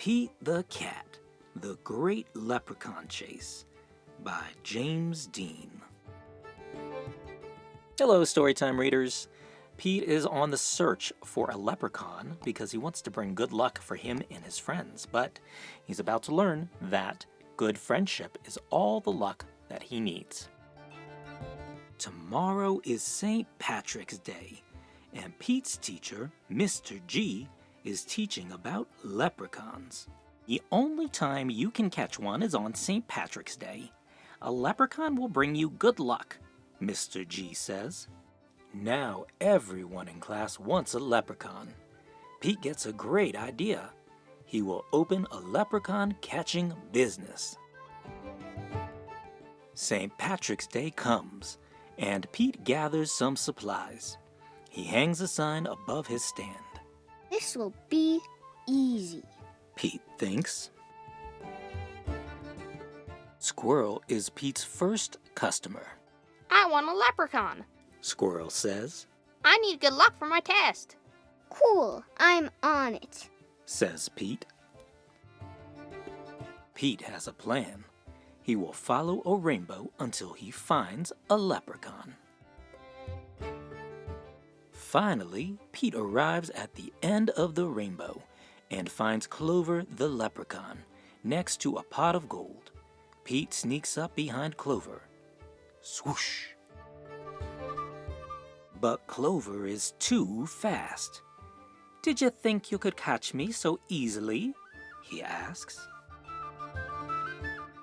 Pete the Cat, The Great Leprechaun Chase by James Dean. Hello, Storytime readers. Pete is on the search for a leprechaun because he wants to bring good luck for him and his friends, but he's about to learn that good friendship is all the luck that he needs. Tomorrow is St. Patrick's Day, and Pete's teacher, Mr. G, is teaching about leprechauns. The only time you can catch one is on St. Patrick's Day. A leprechaun will bring you good luck, Mr. G says. Now everyone in class wants a leprechaun. Pete gets a great idea. He will open a leprechaun catching business. St. Patrick's Day comes, and Pete gathers some supplies. He hangs a sign above his stand. This will be easy, Pete thinks. Squirrel is Pete's first customer. I want a leprechaun, Squirrel says. I need good luck for my test. Cool, I'm on it, says Pete. Pete has a plan. He will follow a rainbow until he finds a leprechaun. Finally, Pete arrives at the end of the rainbow and finds Clover the leprechaun next to a pot of gold. Pete sneaks up behind Clover. Swoosh! But Clover is too fast. "Did you think you could catch me so easily?" he asks.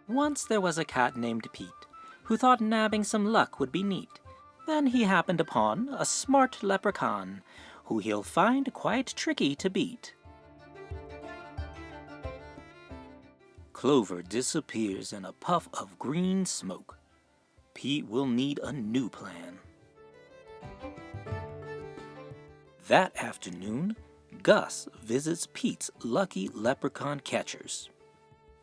Once there was a cat named Pete who thought nabbing some luck would be neat. Then he happened upon a smart leprechaun who he'll find quite tricky to beat. Clover disappears in a puff of green smoke. Pete will need a new plan. That afternoon, Gus visits Pete's lucky leprechaun catchers.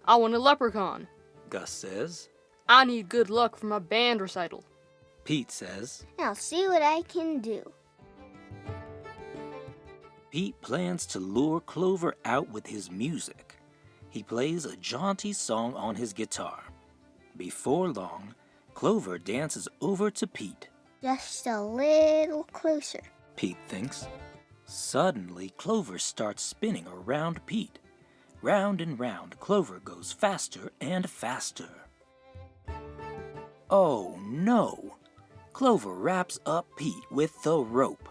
I want a leprechaun. Gus says. I need good luck for my band recital. Pete says. I'll see what I can do. Pete plans to lure Clover out with his music. He plays a jaunty song on his guitar. Before long, Clover dances over to Pete. Just a little closer, Pete thinks. Suddenly, Clover starts spinning around Pete. Round and round, Clover goes faster and faster. Oh no! Clover wraps up Pete with the rope.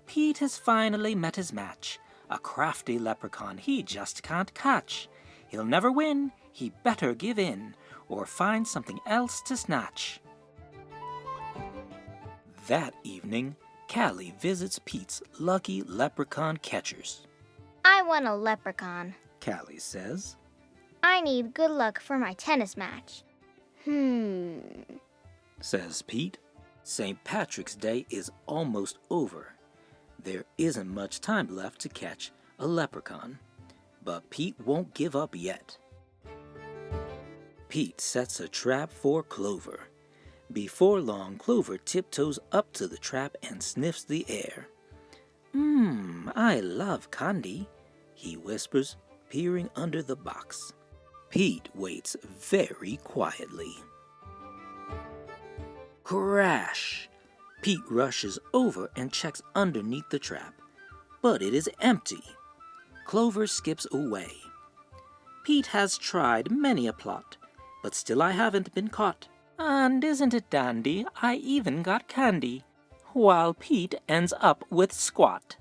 Pete has finally met his match, a crafty leprechaun he just can't catch. He'll never win, he better give in, or find something else to snatch. That evening, Callie visits Pete's lucky leprechaun catchers. I want a leprechaun. Callie says. I need good luck for my tennis match. Says Pete. St. Patrick's Day is almost over. There isn't much time left to catch a leprechaun, but Pete won't give up yet. Pete sets a trap for Clover. Before long, Clover tiptoes up to the trap and sniffs the air. I love candy, he whispers, peering under the box. Pete waits very quietly. Crash! Pete rushes over and checks underneath the trap, but it is empty. Clover skips away. Pete has tried many a plot, but still I haven't been caught. And isn't it dandy, I even got candy, while Pete ends up with squat.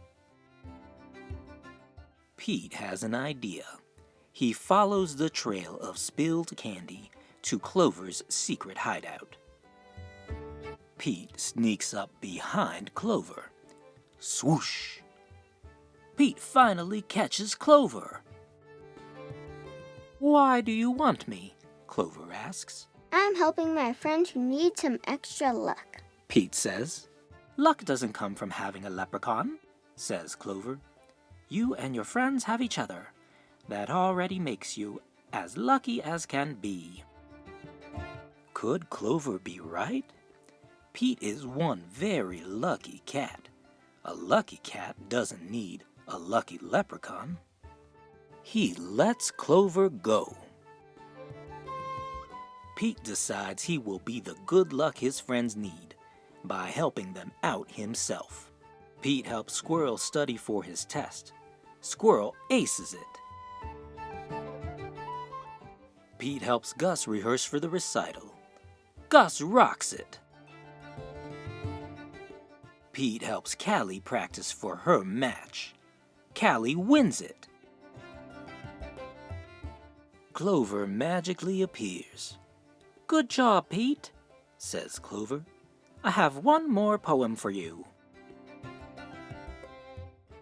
Pete has an idea. He follows the trail of spilled candy to Clover's secret hideout. Pete sneaks up behind Clover. Swoosh! Pete finally catches Clover. "Why do you want me?" Clover asks. I'm helping my friend who needs some extra luck, Pete says. "Luck doesn't come from having a leprechaun," says Clover. "You and your friends have each other. That already makes you as lucky as can be." Could Clover be right? Pete is one very lucky cat. A lucky cat doesn't need a lucky leprechaun. He lets Clover go. Pete decides he will be the good luck his friends need by helping them out himself. Pete helps Squirrel study for his test. Squirrel aces it. Pete helps Gus rehearse for the recital. Gus rocks it. Pete helps Callie practice for her match. Callie wins it. Clover magically appears. "Good job, Pete," says Clover. "I have one more poem for you."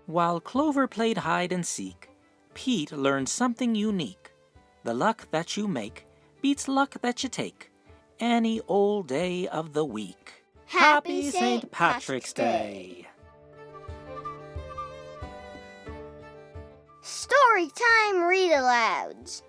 While Clover played hide and seek, Pete learned something unique. The luck that you make beats luck that you take any old day of the week. Happy St. Patrick's Day. Story time read-alouds.